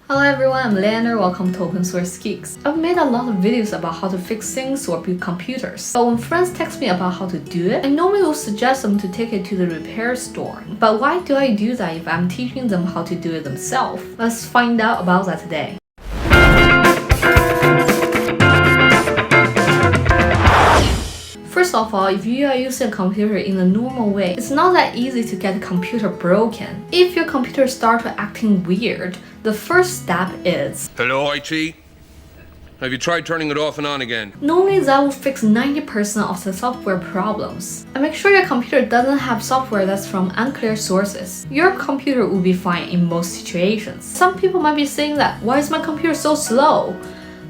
Hello everyone, I'm Leander. Welcome to Open Source Geeks. I've made a lot of videos about how to fix things or build computers. But when friends text me about how to do it, I normally will suggest them to take it to the repair store. But why do I do that if I'm teaching them how to do it themselves? Let's find out about that today. First of all, if you are using a computer in a normal way, it's not that easy to get the computer broken. If your computer starts acting weird, the first step is Hello, IT? Have you tried turning it off and on again? Normally that will fix 90% of the software problems. And make sure your computer doesn't have software that's from unclear sources. Your computer will be fine in most situations. Some people might be saying that, why is my computer so slow?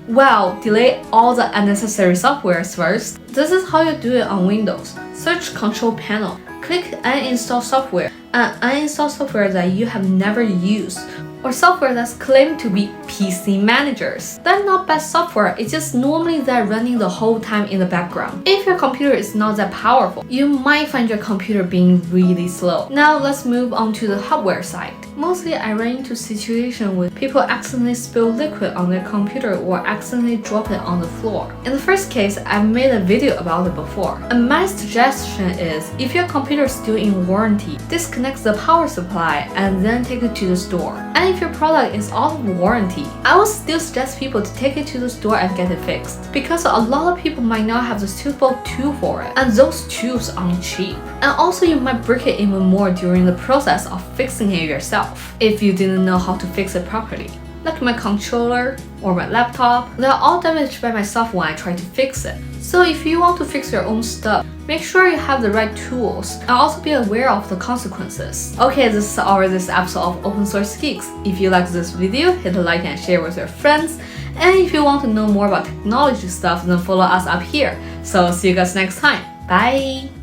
Well, delete all the unnecessary softwares first. This is how you do it on Windows. Search Control Panel, click Uninstall Software, and uninstall software that you have never used, or software that's claimed to be PC managers. That's not bad software, it's just normally they're running the whole time in the background. If your computer is not that powerful, you might find your computer being really slow. Now let's move on to the hardware side. Mostly I run into situations with people accidentally spill liquid on their computer or accidentally drop it on the floor. In the first case, I've made a video about it before. And my suggestion is, if your computer is still in warranty, disconnect the power supply and then take it to the store. And if your product is out of warranty, I would still suggest people to take it to the store and get it fixed, because a lot of people might not have the suitable tool for it, and those tools aren't cheap. And also you might break it even more during the process of fixing it yourself if you didn't know how to fix it properly. Like my controller or my laptop, they're all damaged by myself when I try to fix it. So if you want to fix your own stuff, make sure you have the right tools and also be aware of the consequences. Okay, this is all this episode of Open Source Geeks. If you like this video, hit a like and share with your friends. And if you want to know more about technology stuff, then follow us up here. So see you guys next time. Bye!